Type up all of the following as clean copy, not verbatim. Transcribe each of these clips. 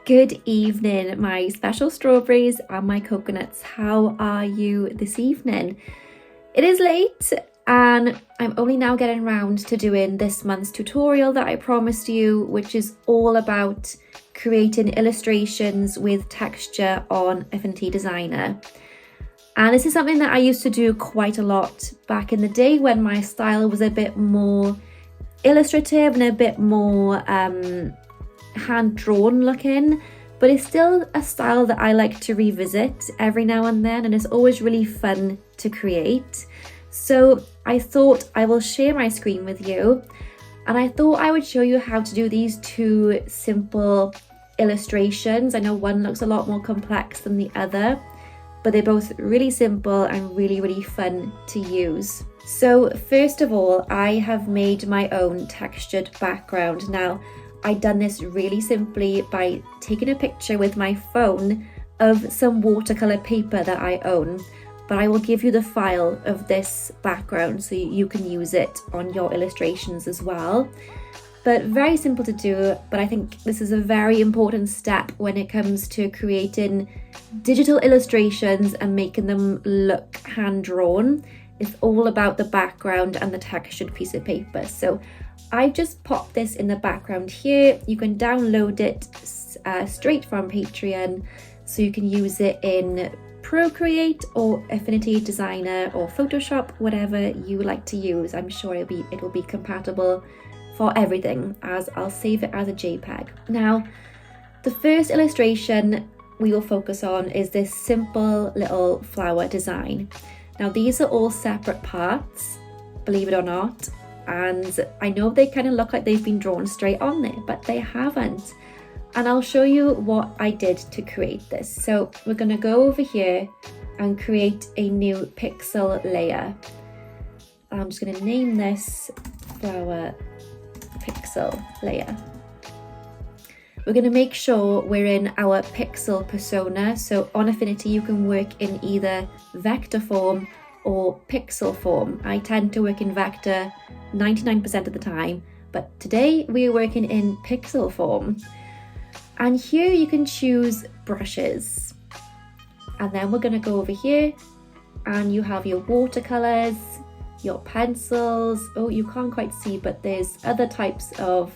Good evening, my special strawberries and my coconuts. How are you this evening? It is late and I'm only now getting around to doing this month's tutorial that I promised you, which is all about creating illustrations with texture on Affinity Designer. And this is something that I used to do quite a lot back in the day when my style was a bit more illustrative and a bit more hand-drawn looking, but it's still a style that I like to revisit every now and then, and it's always really fun to create. So I thought I will share my screen with you, and I thought I would show you how to do these two simple illustrations. I know one looks a lot more complex than the other, but they're both really simple and really fun to use. So first of all, I have made my own textured background. Now, I've done this really simply by taking a picture with my phone of some watercolour paper that I own, but I will give you the file of this background so you can use it on your illustrations as well. But very simple to do, but I think this is a very important step when it comes to creating digital illustrations and making them look hand-drawn. It's all about the background and the textured piece of paper. So I've just popped this in the background here. You can download it straight from Patreon, so you can use it in Procreate or Affinity Designer or Photoshop, whatever you like to use. I'm sure it will be compatible for everything, as I'll save it as a JPEG. Now, the first illustration we will focus on is this simple little flower design. Now, these are all separate parts, believe it or not. And I know they kind of look like they've been drawn straight on there, but they haven't. And I'll show you what I did to create this. So we're going to go over here and create a new pixel layer. I'm just going to name this flower pixel layer. We're going to make sure we're in our pixel persona. So on Affinity, you can work in either vector form or pixel form. I tend to work in vector 99% of the time, but today we are working in pixel form. And here you can choose brushes. And then we're going to go over here and you have your watercolors, your pencils. Oh, you can't quite see, but there's other types of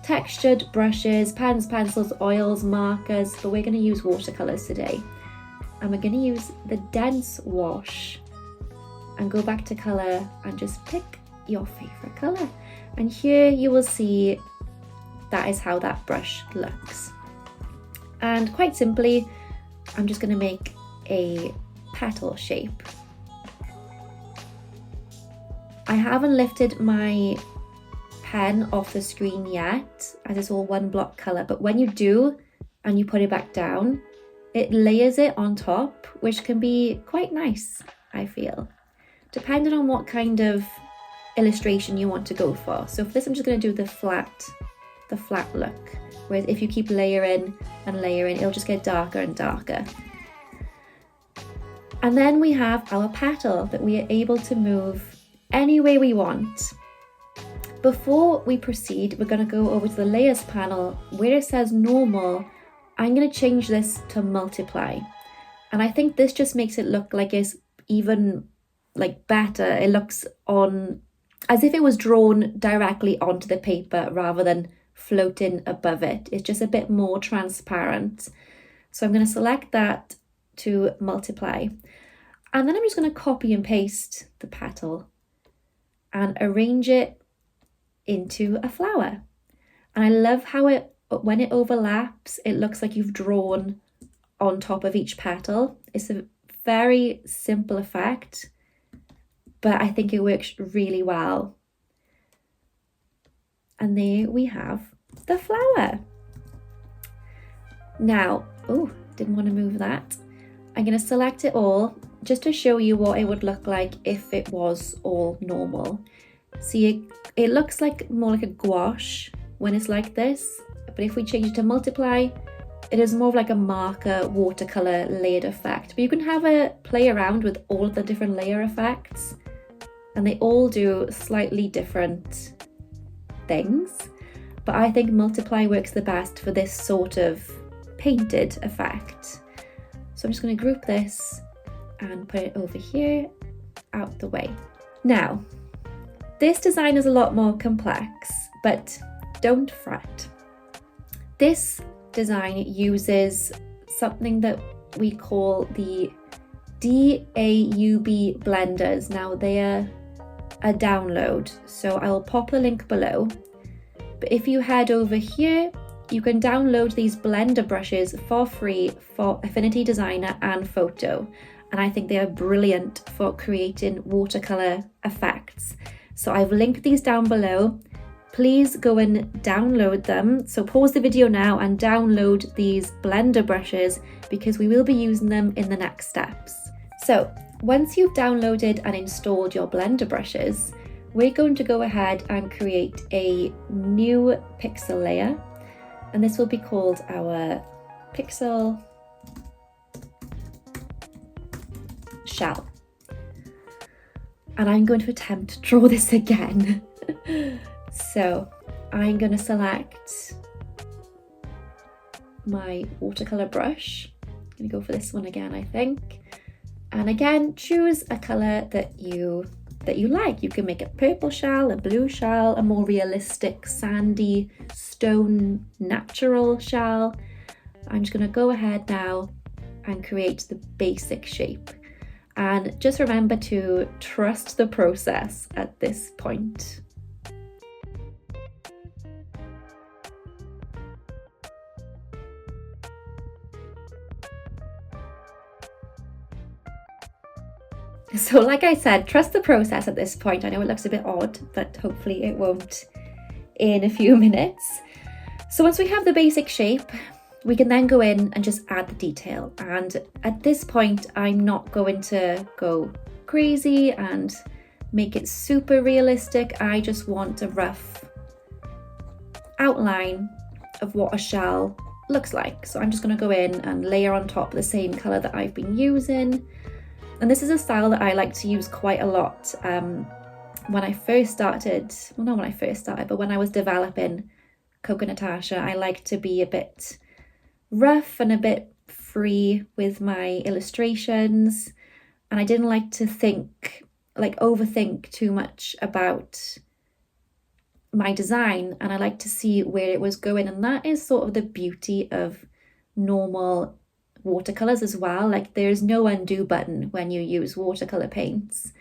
textured brushes, pens, pencils, oils, markers, but we're going to use watercolors today. And we're going to use the dense wash and go back to color and just pick your favorite color. And here you will see that is how that brush looks. And quite simply, I'm just going to make a petal shape. I haven't lifted my pen off the screen yet, as it's all one block color, but when you do and you put it back down, it layers it on top, which can be quite nice, I feel, depending on what kind of illustration you want to go for. So for this, I'm just going to do the flat look, whereas if you keep layering and layering, it'll just get darker and darker. And then we have our petal that we are able to move any way we want. Before we proceed, we're going to go over to the layers panel where it says normal. I'm going to change this to multiply, and I think this just makes it look like it's even better. It looks on as if it was drawn directly onto the paper rather than floating above it. It's just a bit more transparent. So I'm going to select that to multiply, and then I'm just going to copy and paste the petal and arrange it into a flower. And I love how when it overlaps, it looks like you've drawn on top of each petal. It's a very simple effect, but I think it works really well. And there we have the flower. Now, oh, didn't want to move that. I'm going to select it all just to show you what it would look like if it was all normal. See, it looks like more like a gouache when it's like this, but if we change it to multiply, it is more of like a marker watercolor layered effect. But you can have a play around with all of the different layer effects, and they all do slightly different things. But I think multiply works the best for this sort of painted effect. So I'm just going to group this and put it over here, out the way. Now, this design is a lot more complex, but don't fret. This design uses something that we call the DAUB blenders. Now they are a download, so I will pop the link below. But if you head over here, you can download these blender brushes for free for Affinity Designer and Photo. And I think they are brilliant for creating watercolor effects. So I've linked these down below. Please go and download them. So pause the video now and download these blender brushes because we will be using them in the next steps. So once you've downloaded and installed your blender brushes, we're going to go ahead and create a new pixel layer. And this will be called our pixel shell. And I'm going to attempt to draw this again. So I'm going to select my watercolor brush. I'm going to go for this one again, I think. And again, choose a color that you like. You can make a purple shell, a blue shell, a more realistic sandy stone natural shell. I'm just going to go ahead now and create the basic shape. And just remember to trust the process at this point. So like I said, trust the process at this point. I know it looks a bit odd, but hopefully it won't in a few minutes. So once we have the basic shape, we can then go in and just add the detail. And at this point, I'm not going to go crazy and make it super realistic. I just want a rough outline of what a shell looks like. So I'm just going to go in and layer on top the same color that I've been using. And this is a style that I like to use quite a lot when I first started, well, not when I first started, but when I was developing Coco Natasha, I like to be a bit rough and a bit free with my illustrations. And I didn't like to overthink too much about my design. And I like to see where it was going. And that is sort of the beauty of normal watercolors as well. Like there's no undo button when you use watercolor paints,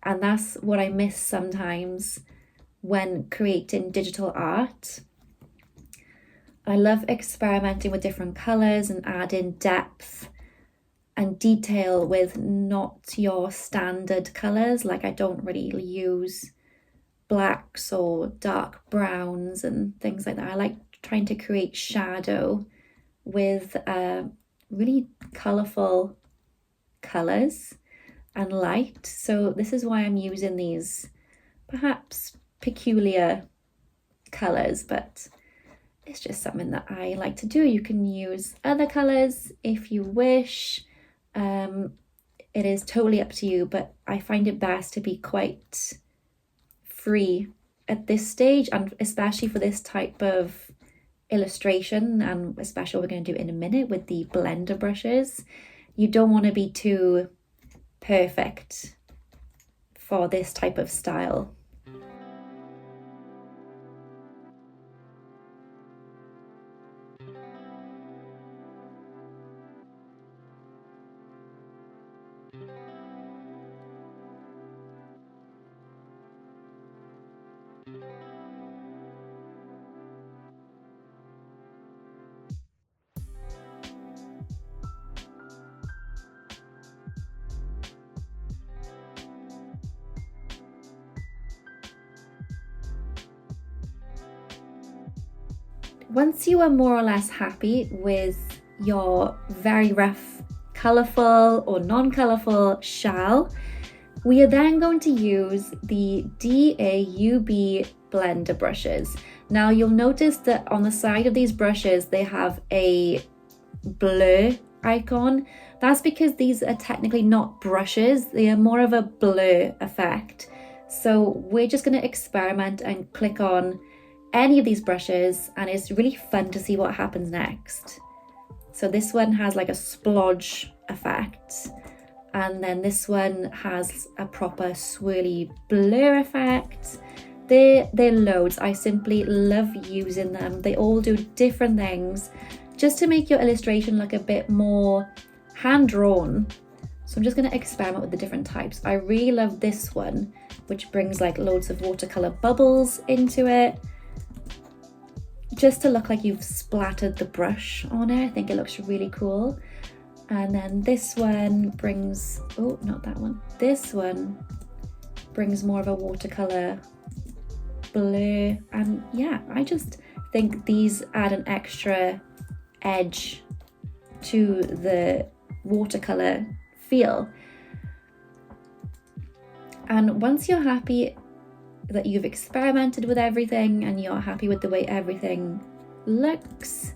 and that's what I miss sometimes when creating digital art. I love experimenting with different colors and adding depth and detail with not your standard colors. Like I don't really use blacks or dark browns and things like that. I like trying to create shadow with really colorful colors and light. So this is why I'm using these perhaps peculiar colors, but it's just something that I like to do. You can use other colors if you wish. It is totally up to you, but I find it best to be quite free at this stage, and especially for this type of illustration, and especially what we're going to do in a minute with the blender brushes. You don't want to be too perfect for this type of style. Once you are more or less happy with your very rough, colourful or non-colourful shell, we are then going to use the DAUB blender brushes. Now you'll notice that on the side of these brushes, they have a blur icon. That's because these are technically not brushes, they are more of a blur effect. So we're just going to experiment and click on any of these brushes, and it's really fun to see what happens next. So this one has like a splodge effect, and then this one has a proper swirly blur effect. They're loads. I simply love using them. They all do different things just to make your illustration look a bit more hand-drawn. So I'm just going to experiment with the different types. I really love this one, which brings like loads of watercolor bubbles into it, just to look like you've splattered the brush on it. I think it looks really cool. And then this one brings, oh, not that one. This one brings more of a watercolor blur. And yeah, I just think these add an extra edge to the watercolor feel. And once you're happy that you've experimented with everything and you're happy with the way everything looks,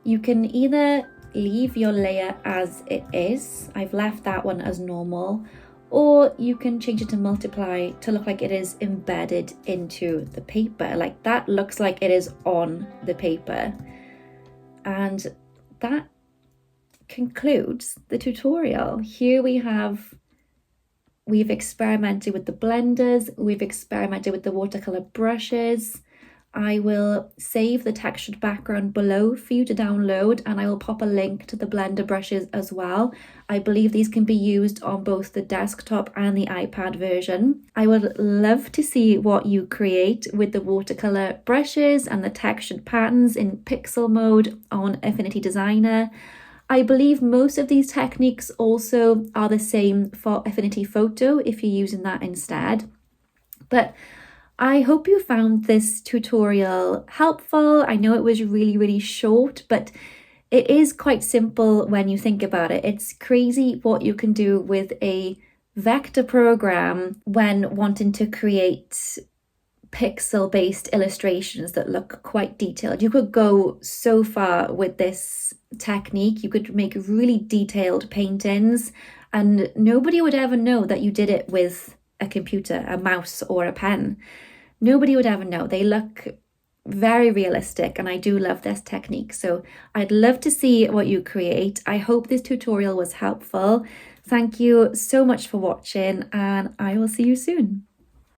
you can either leave your layer as it is. I've left that one as normal, or you can change it to multiply to look like it is embedded into the paper. Like that looks like it is on the paper. And that concludes the tutorial. Here we've experimented with the blenders, we've experimented with the watercolor brushes. I will save the textured background below for you to download, and I will pop a link to the blender brushes as well. I believe these can be used on both the desktop and the iPad version. I would love to see what you create with the watercolor brushes and the textured patterns in pixel mode on Affinity Designer. I believe most of these techniques also are the same for Affinity Photo if you're using that instead. But I hope you found this tutorial helpful. I know it was really short, but it is quite simple when you think about it. It's crazy what you can do with a vector program when wanting to create pixel-based illustrations that look quite detailed. You could go so far with this technique. You could make really detailed paintings and nobody would ever know that you did it with a computer, a mouse, or a pen. Nobody would ever know. They look very realistic, and I do love this technique. So I'd love to see what you create. I hope this tutorial was helpful. Thank you so much for watching, and I will see you soon.